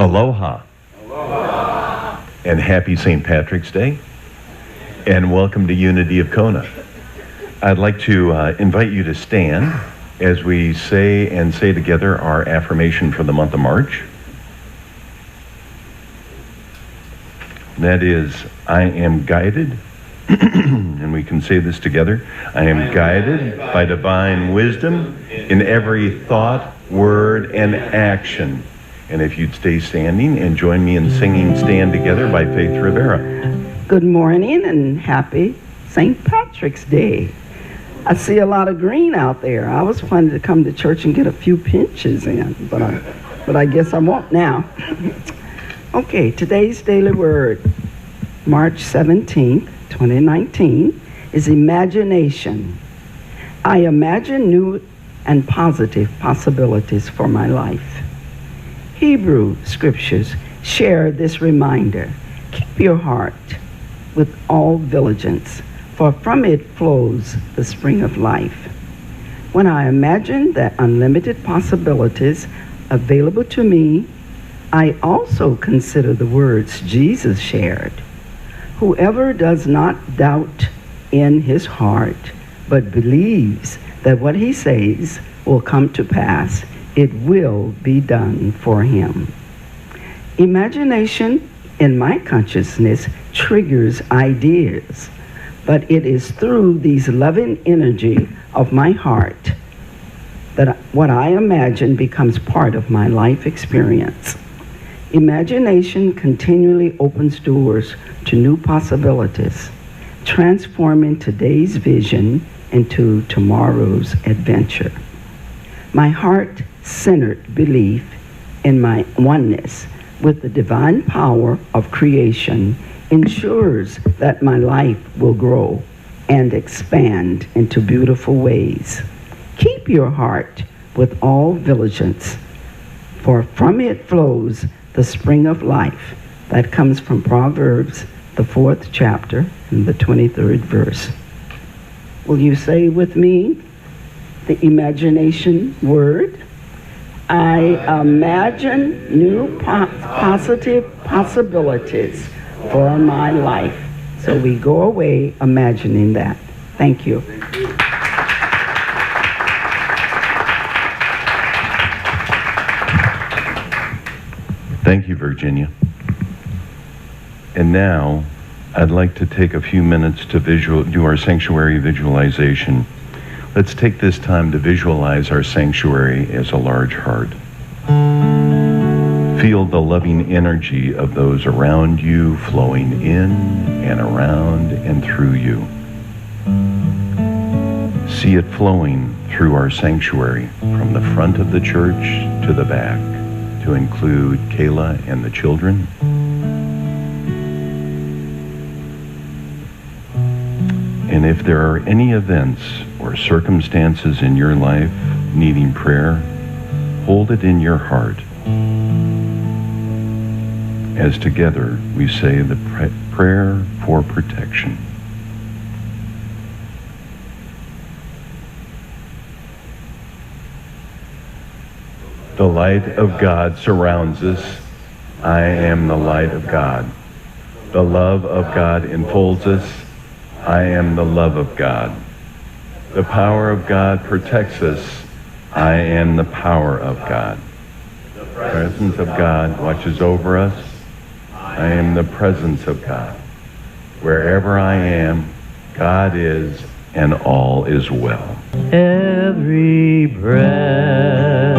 Aloha. Aloha. And happy St. Patrick's Day. And welcome to Unity of Kona. I'd like to invite you to stand as we say together our affirmation for the month of March. That is, I am guided, and we can say this together, I am guided by divine wisdom in every thought, word, and action. And if you'd stay standing and join me in singing Stand Together by Faith Rivera. Good morning and happy St. Patrick's Day. I see a lot of green out there. I was planning to come to church and get a few pinches in, but I guess I won't now. Okay, today's daily word, March 17th, 2019, is imagination. I imagine new and positive possibilities for my life. Hebrew scriptures share this reminder. Keep your heart with all diligence, for from it flows the spring of life. When I imagine the unlimited possibilities available to me, I also consider the words Jesus shared. Whoever does not doubt in his heart, but believes that what he says will come to pass, it will be done for him. Imagination in my consciousness triggers ideas, but it is through these loving energy of my heart that what I imagine becomes part of my life experience. Imagination continually opens doors to new possibilities, transforming today's vision into tomorrow's adventure. My heart-centered belief in my oneness with the divine power of creation ensures that my life will grow and expand into beautiful ways. Keep your heart with all diligence, for from it flows the spring of life. That comes from Proverbs, the 4th chapter, and the 23rd verse. Will you say with me the imagination word? I imagine new positive possibilities for my life. So we go away imagining that. Thank you. Thank you, Virginia. And now, I'd like to take a few minutes to do our sanctuary visualization. Let's take this time to visualize our sanctuary as a large heart. Feel the loving energy of those around you flowing in and around and through you. See it flowing through our sanctuary from the front of the church to the back, to include Kayla and the children. And if there are any events or circumstances in your life needing prayer, hold it in your heart. As together we say the prayer for protection. The light of God surrounds us. I am the light of God. The love of God enfolds us. I am the love of God. The power of God protects us. I am the power of God. The presence of God watches over us. I am the presence of God. Wherever I am, God is, and all is well. Every breath,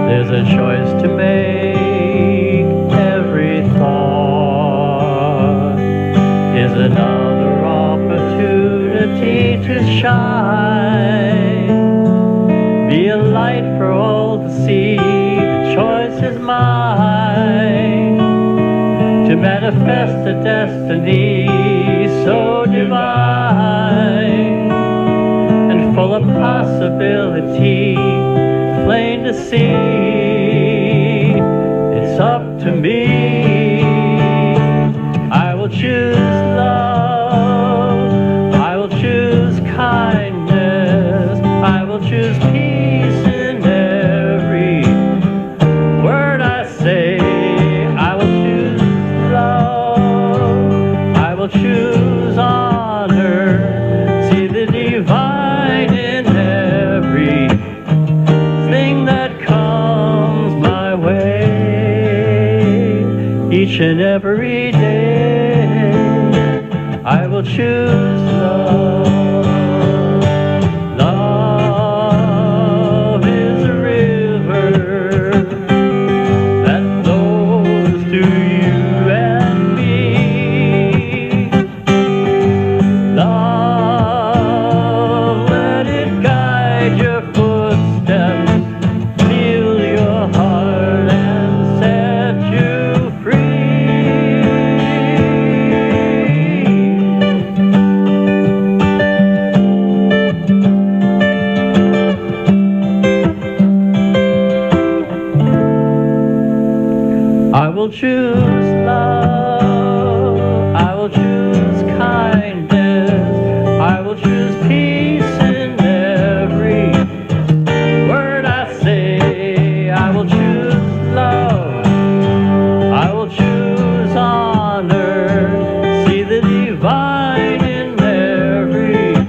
there's a choice to make. Every thought is another opportunity to shine. Be a light for all to see. The choice is mine to manifest a destiny so divine and full of possibility, plain to see. It's up to me. I will choose love. I will choose kindness. I will choose peace in every word I say. Each and every day I will choose love. Love is a river that flows to you and me. Love, let it guide your footsteps, heal your heart and set you free. I will choose love, I will choose kindness, I will choose peace in every word I say. I will choose love, I will choose honor, see the divine in everything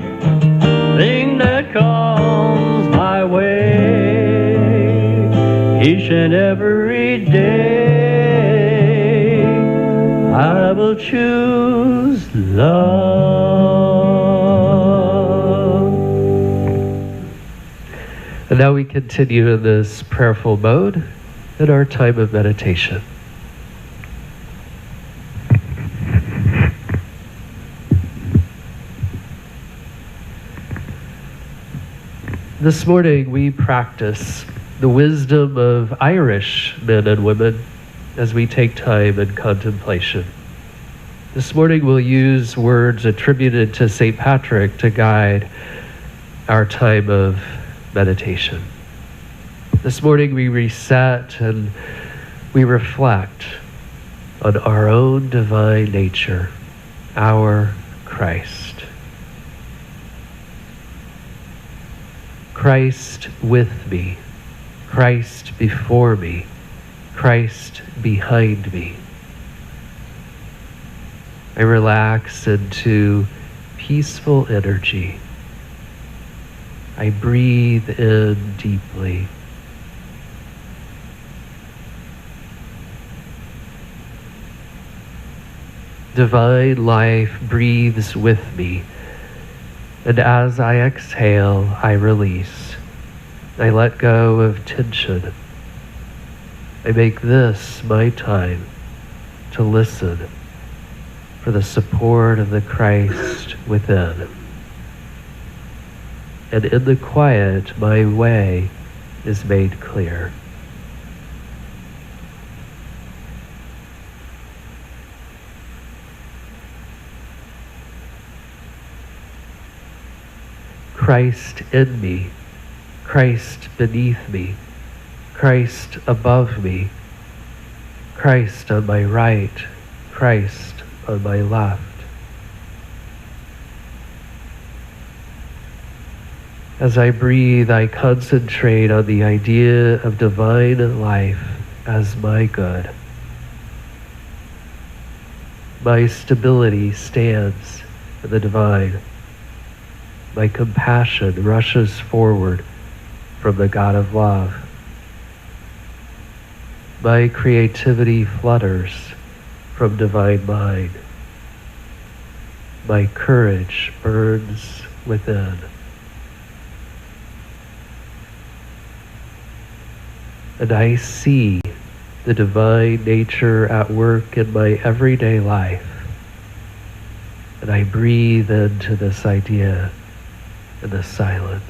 that comes my way. Each and every day I will choose love. And now we continue in this prayerful mode in our time of meditation. This morning we practice the wisdom of Irish men and women as we take time in contemplation. This morning we'll use words attributed to St. Patrick to guide our time of meditation. This morning we reset and we reflect on our own divine nature, our Christ. Christ with me, Christ before me, Christ behind me. I relax into peaceful energy. I breathe in deeply. Divine life breathes with me, and as I exhale, I release. I let go of tension. I make this my time to listen for the support of the Christ within. And in the quiet, my way is made clear. Christ in me, Christ beneath me, Christ above me, Christ on my right, Christ on my left. As I breathe, I concentrate on the idea of divine life as my good. My stability stands in the divine. My compassion rushes forward from the God of love. My creativity flutters from divine mind. My courage burns within. And I see the divine nature at work in my everyday life. And I breathe into this idea in the silence.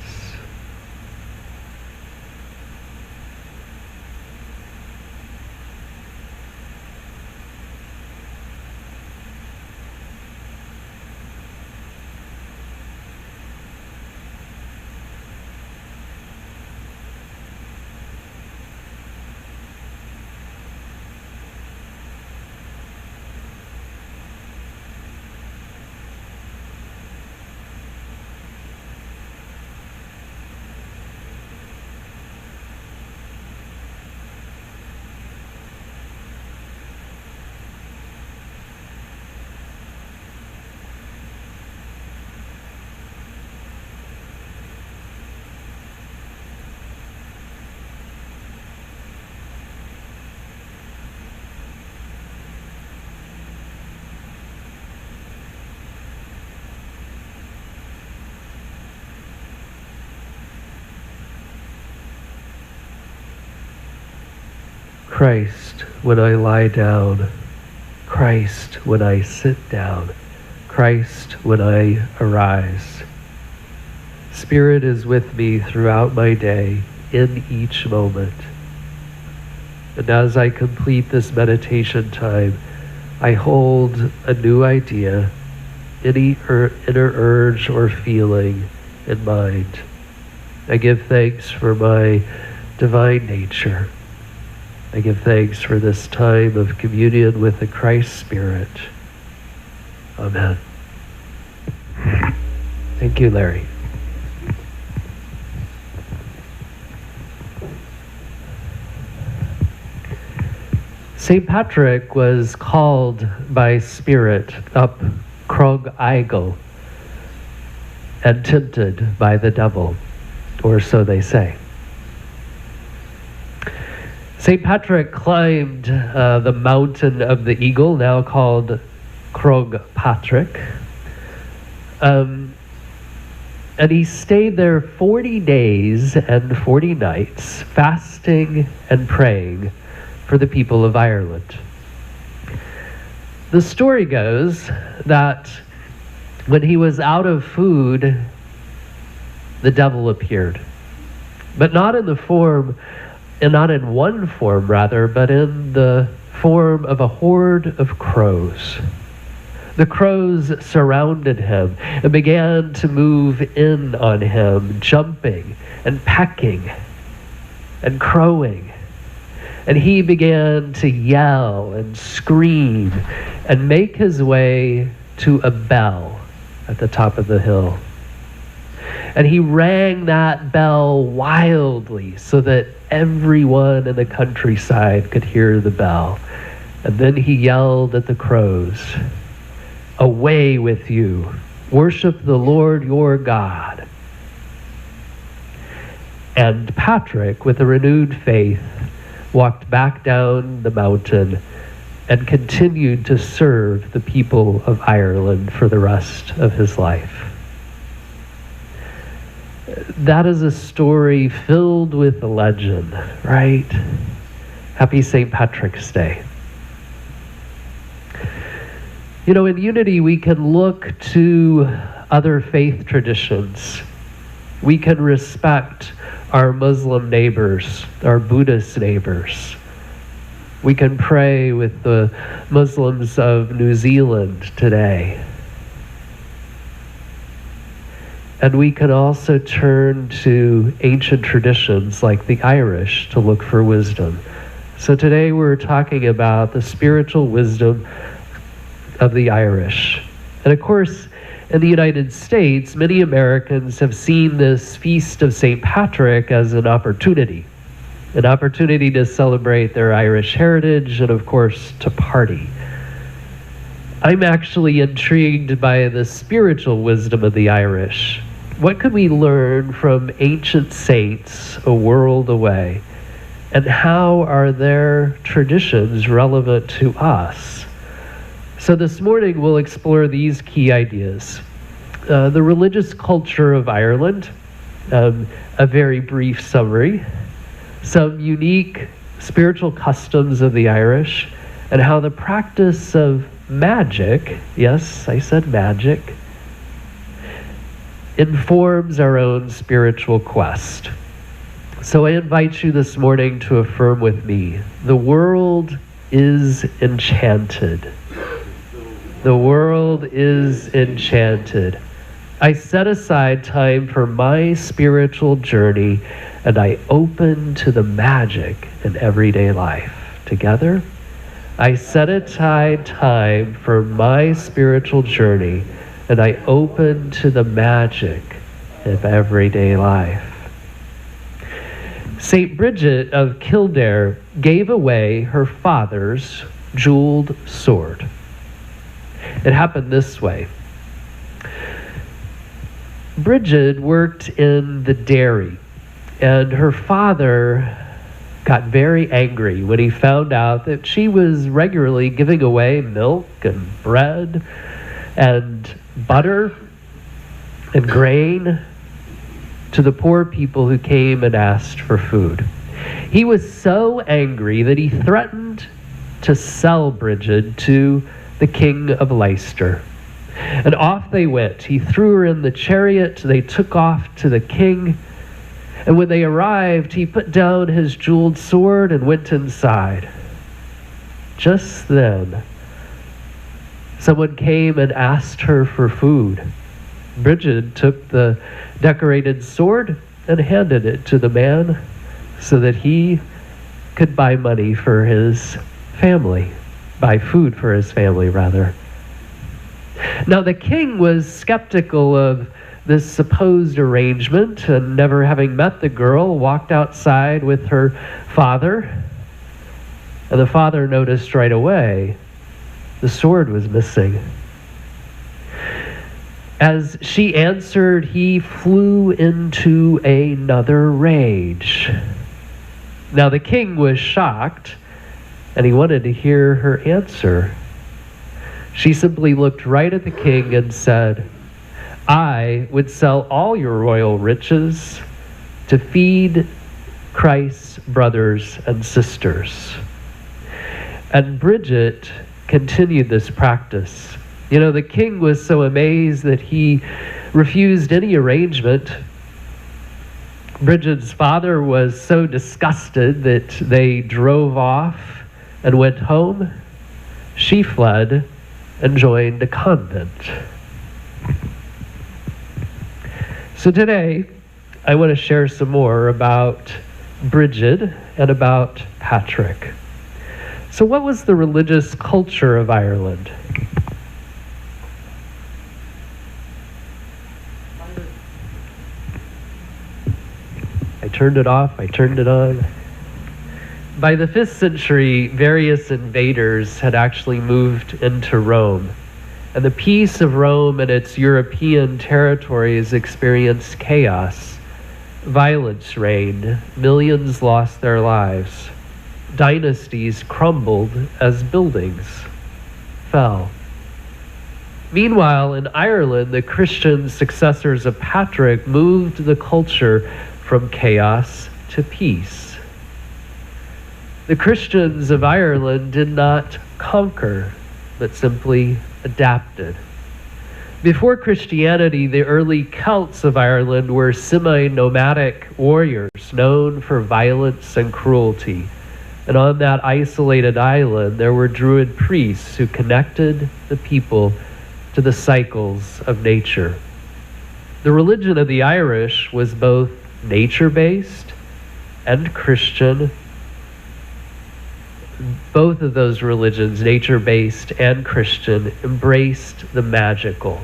Christ, when I lie down, Christ, when I sit down, Christ, when I arise. Spirit is with me throughout my day, in each moment. And as I complete this meditation time, I hold a new idea, any inner urge or feeling in mind. I give thanks for my divine nature. I give thanks for this time of communion with the Christ Spirit. Amen. Thank you, Larry. St. Patrick was called by Spirit up Krog Eigel and tempted by the devil, or so they say. St. Patrick climbed the mountain of the eagle, now called Krog Patrick, and he stayed there 40 days and 40 nights, fasting and praying for the people of Ireland. The story goes that when he was out of food, the devil appeared, but not in the form, and not in one form rather, but in the form of a horde of crows. The crows surrounded him and began to move in on him, jumping and pecking and crowing. And he began to yell and scream and make his way to a bell at the top of the hill. And he rang that bell wildly so that everyone in the countryside could hear the bell. And then he yelled at the crows, "Away with you! Worship the Lord your God." And Patrick, with a renewed faith, walked back down the mountain and continued to serve the people of Ireland for the rest of his life. That is a story filled with a legend, right? Happy St. Patrick's Day. You know, in unity, we can look to other faith traditions. We can respect our Muslim neighbors, our Buddhist neighbors. We can pray with the Muslims of New Zealand today. And we can also turn to ancient traditions like the Irish to look for wisdom. So today we're talking about the spiritual wisdom of the Irish. And of course, in the United States, many Americans have seen this Feast of St. Patrick as an opportunity to celebrate their Irish heritage and, of course, to party. I'm actually intrigued by the spiritual wisdom of the Irish. What could we learn from ancient saints a world away? And how are their traditions relevant to us? So this morning we'll explore these key ideas. The religious culture of Ireland, a very brief summary, some unique spiritual customs of the Irish, and how the practice of magic, yes, I said magic, informs our own spiritual quest. So I invite you this morning to affirm with me, the world is enchanted. The world is enchanted. I set aside time for my spiritual journey, and I open to the magic in everyday life. Together, I set aside time for my spiritual journey, and I open to the magic of everyday life. St. Bridget of Kildare gave away her father's jeweled sword. It happened this way. Bridget worked in the dairy, and her father got very angry when he found out that she was regularly giving away milk and bread and butter and grain to the poor people who came and asked for food. He was so angry that he threatened to sell Bridget to the king of Leicester. And off they went. He threw her in the chariot. They took off to the king. And when they arrived, he put down his jeweled sword and went inside. Just then, someone came and asked her for food. Bridget took the decorated sword and handed it to the man so that he could buy money for his family, buy food for his family, rather. Now, the king was skeptical of this supposed arrangement, and never having met the girl, walked outside with her father. And the father noticed right away the sword was missing. As she answered, he flew into another rage. Now, the king was shocked, and he wanted to hear her answer. She simply looked right at the king and said, "I would sell all your royal riches to feed Christ's brothers and sisters." And Bridget continued this practice. You know, the king was so amazed that he refused any arrangement. Bridget's father was so disgusted that they drove off and went home. She fled and joined a convent. So today, I want to share some more about Bridget and about Patrick. So what was the religious culture of Ireland? I turned it off, I turned it on. By the 5th century, various invaders had actually moved into Rome. And the peace of Rome and its European territories experienced chaos. Violence reigned. Millions lost their lives. Dynasties crumbled as buildings fell. Meanwhile, in Ireland, the Christian successors of Patrick moved the culture from chaos to peace. The Christians of Ireland did not conquer, but simply adapted. Before Christianity, the early Celts of Ireland were semi-nomadic warriors known for violence and cruelty. And on that isolated island, there were Druid priests who connected the people to the cycles of nature. The religion of the Irish was both nature-based and Christian. Both of those religions, nature-based and Christian, embraced the magical.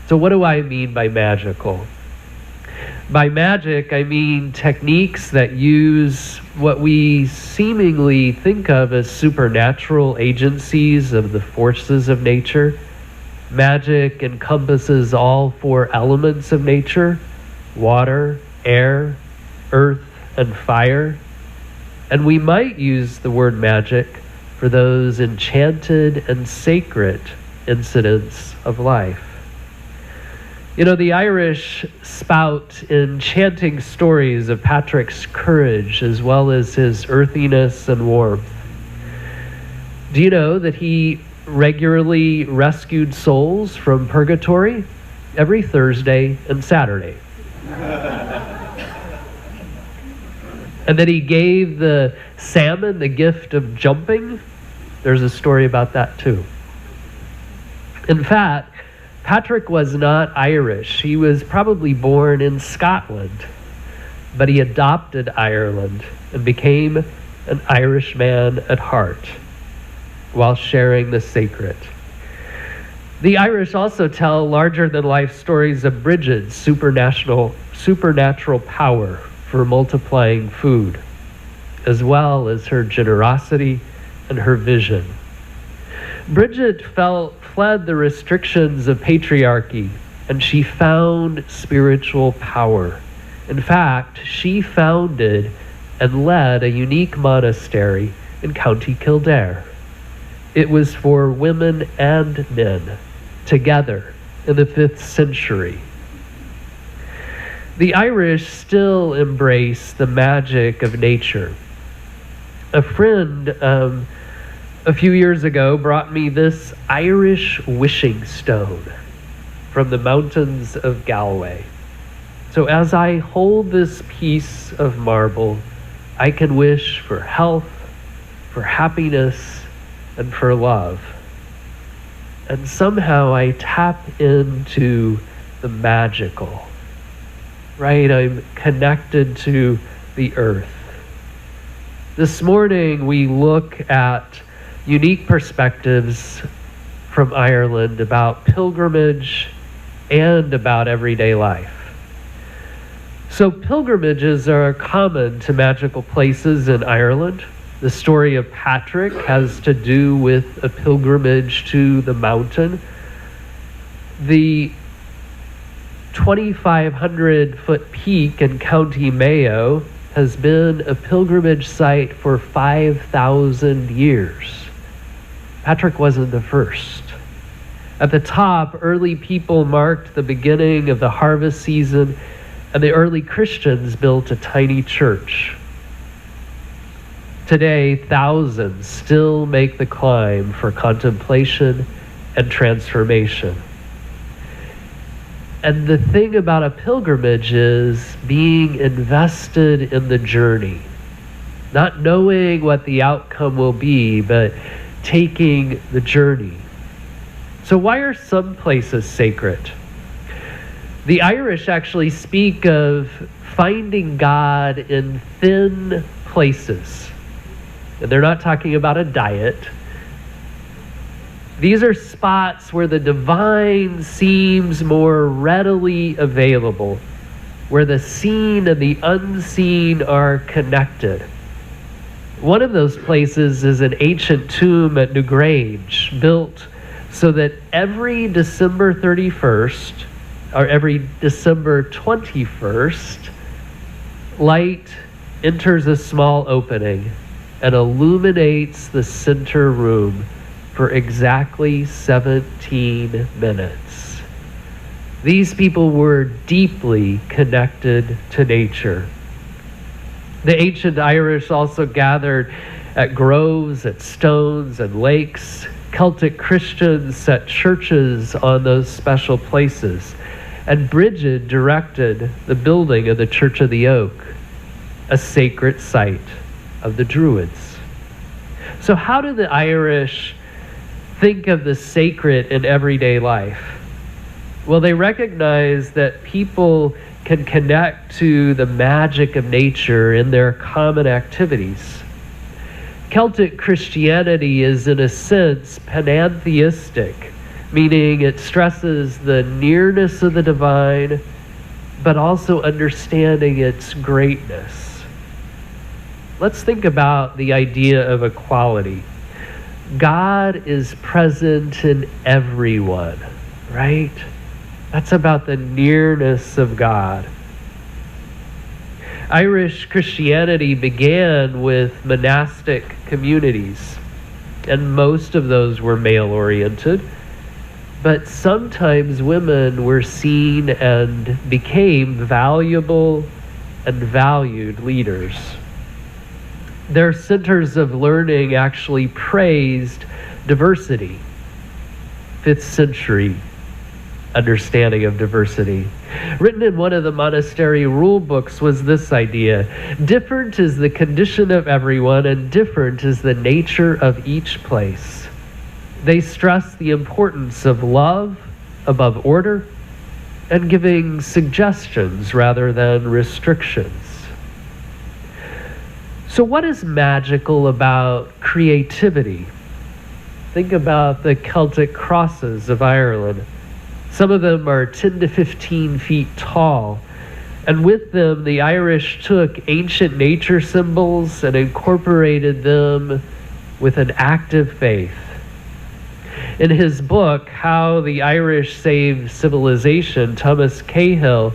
So what do I mean by magical? By magic, I mean techniques that use what we seemingly think of as supernatural agencies of the forces of nature. Magic encompasses all 4 elements of nature: water, air, earth, and fire. And we might use the word magic for those enchanted and sacred incidents of life. You know, the Irish spout enchanting stories of Patrick's courage as well as his earthiness and warmth. Do you know that he regularly rescued souls from purgatory every Thursday and Saturday? And that he gave the salmon the gift of jumping? There's a story about that too. In fact, Patrick was not Irish. He was probably born in Scotland, but he adopted Ireland and became an Irishman at heart while sharing the sacred. The Irish also tell larger-than-life stories of Bridget's supernatural power for multiplying food, as well as her generosity and her vision. Bridget fled the restrictions of patriarchy, and she found spiritual power. In fact, she founded and led a unique monastery in County Kildare. It was for women and men together in the 5th century. The Irish still embrace the magic of nature. A friend a few years ago brought me this Irish wishing stone from the mountains of Galway. So as I hold this piece of marble, I can wish for health, for happiness, and for love. And somehow I tap into the magical, right? I'm connected to the earth. This morning we look at unique perspectives from Ireland about pilgrimage and about everyday life. So pilgrimages are common to magical places in Ireland. The story of Patrick has to do with a pilgrimage to the mountain. The 2,500-foot peak in County Mayo has been a pilgrimage site for 5,000 years. Patrick wasn't the first. At the top, early people marked the beginning of the harvest season, and the early Christians built a tiny church. Today, thousands still make the climb for contemplation and transformation. And the thing about a pilgrimage is being invested in the journey, not knowing what the outcome will be, but taking the journey. So why are some places sacred? The Irish actually speak of finding God in thin places. And they're not talking about a diet. These are spots where the divine seems more readily available, where the seen and the unseen are connected. One of those places is an ancient tomb at Newgrange, built so that every December 31st, or every December 21st, light enters a small opening and illuminates the center room for exactly 17 minutes. These people were deeply connected to nature. The ancient Irish also gathered at groves, at stones, and lakes. Celtic Christians set churches on those special places. And Bridget directed the building of the Church of the Oak, a sacred site of the Druids. So how do the Irish think of the sacred in everyday life? Well, they recognize that people can connect to the magic of nature in their common activities. Celtic Christianity is, in a sense, panentheistic, meaning it stresses the nearness of the divine, but also understanding its greatness. Let's think about the idea of equality. God is present in everyone, right? That's about the nearness of God. Irish Christianity began with monastic communities, and most of those were male-oriented. But sometimes women were seen and became valuable and valued leaders. Their centers of learning actually praised diversity. 5th century understanding of diversity. Written in one of the monastery rule books was this idea: different is the condition of everyone, and different is the nature of each place. They stress the importance of love above order and giving suggestions rather than restrictions. So what is magical about creativity? Think about the Celtic crosses of Ireland. Some of them are 10 to 15 feet tall, and with them the Irish took ancient nature symbols and incorporated them with an active faith. In his book, How the Irish Saved Civilization, Thomas Cahill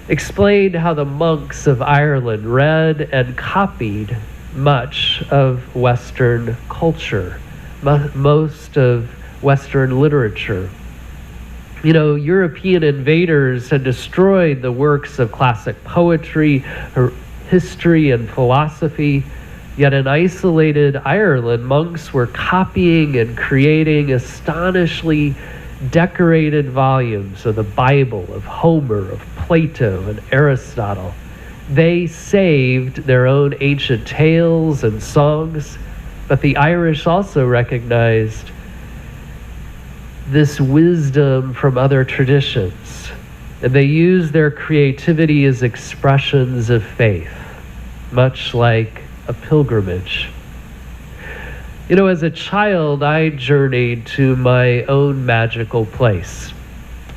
explained how the monks of Ireland read and copied much of Western culture, most of Western literature. You know, European invaders had destroyed the works of classic poetry, history, and philosophy, Yet in isolated Ireland, monks were copying and creating astonishingly decorated volumes of the Bible, of Homer, of Plato, and Aristotle. They saved their own ancient tales and songs, but the Irish also recognized this wisdom from other traditions, and they used their creativity as expressions of faith, much like a pilgrimage. You know, as a child, I journeyed to my own magical place.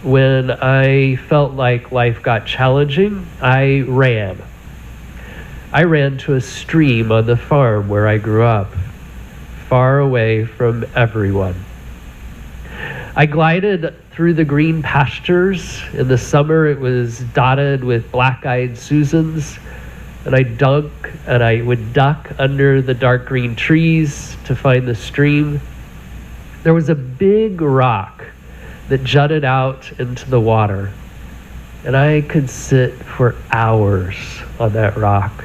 When I felt like life got challenging, I ran. I ran to a stream on the farm where I grew up, far away from everyone. I glided through the green pastures. In the summer, it was dotted with black-eyed Susans, and I would duck under the dark green trees to find the stream. There was a big rock that jutted out into the water, and I could sit for hours on that rock.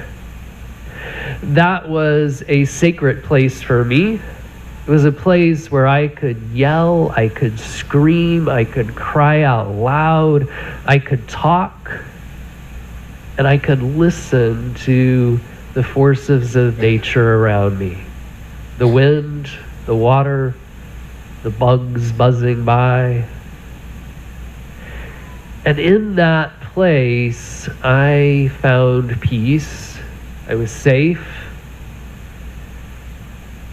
That was a sacred place for me. It was a place where I could yell, I could scream, I could cry out loud, I could talk, and I could listen to the forces of nature around me. The wind, the water, the bugs buzzing by. And in that place, I found peace. I was safe.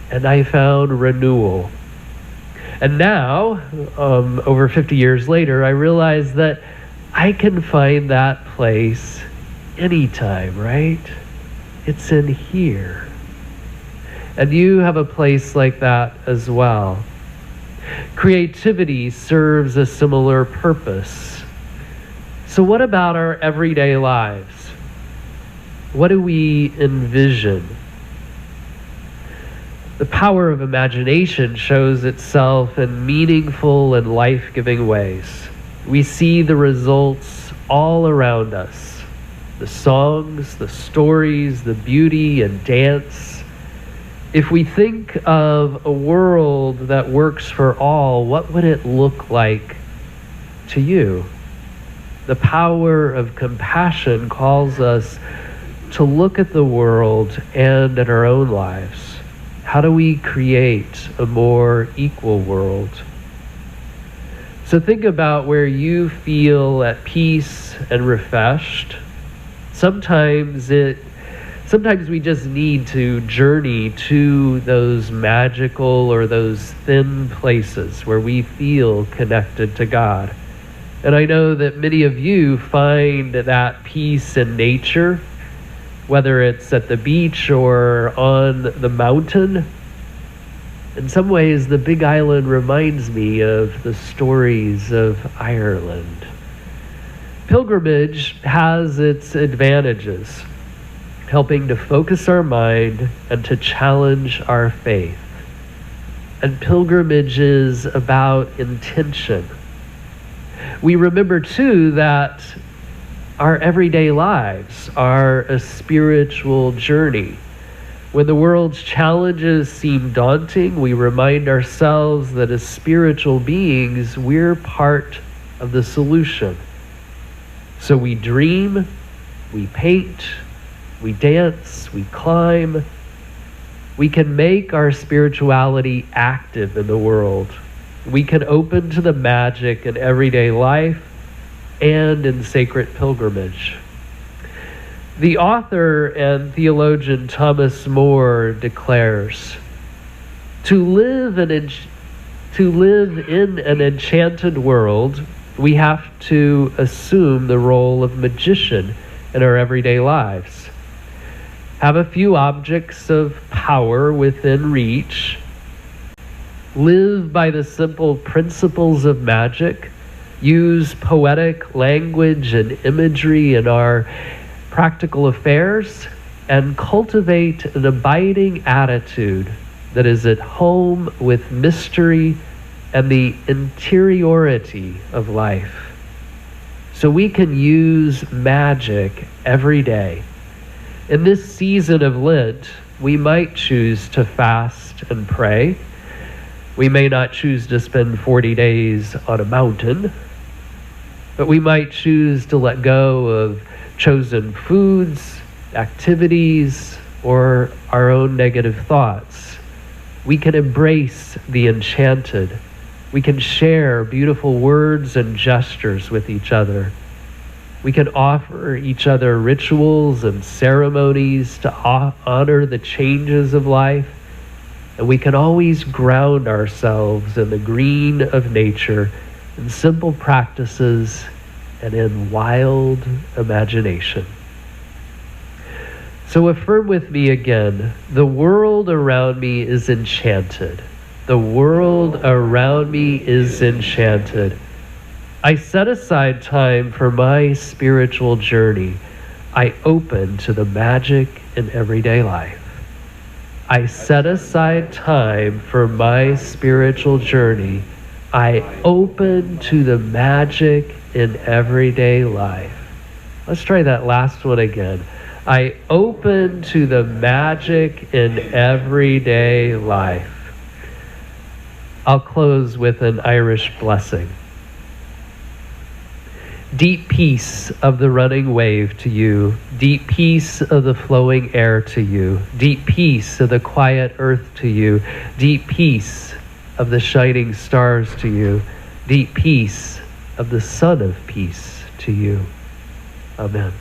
And I found renewal. And now, over 50 years later, I realize that I can find that place anytime, right? It's in here. And you have a place like that as well. Creativity serves a similar purpose. So what about our everyday lives? What do we envision? The power of imagination shows itself in meaningful and life-giving ways. We see the results all around us. The songs, the stories, the beauty and dance. If we think of a world that works for all, what would it look like to you? The power of compassion calls us to look at the world and at our own lives. How do we create a more equal world? So think about where you feel at peace and refreshed. Sometimes we just need to journey to those magical or those thin places where we feel connected to God. And I know that many of you find that peace in nature, whether it's at the beach or on the mountain. In some ways, the Big Island reminds me of the stories of Ireland. Pilgrimage has its advantages, helping to focus our mind and to challenge our faith. And pilgrimage is about intention. We remember too that our everyday lives are a spiritual journey. When the world's challenges seem daunting, we remind ourselves that as spiritual beings, we're part of the solution. So we dream, we paint, we dance, we climb. We can make our spirituality active in the world. We can open to the magic in everyday life and in sacred pilgrimage. The author and theologian Thomas More declares, to live in an enchanted world, we have to assume the role of magician in our everyday lives. Have a few objects of power within reach. Live by the simple principles of magic. Use poetic language and imagery in our practical affairs, and cultivate an abiding attitude that is at home with mystery and the interiority of life. So we can use magic every day In this season of Lent, we might choose to fast and pray. We may not choose to spend 40 days on a mountain, but we might choose to let go of chosen foods, activities, or our own negative thoughts. We can embrace the enchanted. We can share beautiful words and gestures with each other. We can offer each other rituals and ceremonies to honor the changes of life. And we can always ground ourselves in the green of nature, in simple practices, and in wild imagination. So affirm with me again, the world around me is enchanted. The world around me is enchanted. I set aside time for my spiritual journey. I open to the magic in everyday life. I set aside time for my spiritual journey. I open to the magic in everyday life. Let's try that last one again. I open to the magic in everyday life. I'll close with an Irish blessing. Deep peace of the running wave to you. Deep peace of the flowing air to you. Deep peace of the quiet earth to you. Deep peace of the shining stars to you. Deep peace of the Son of Peace to you. Amen.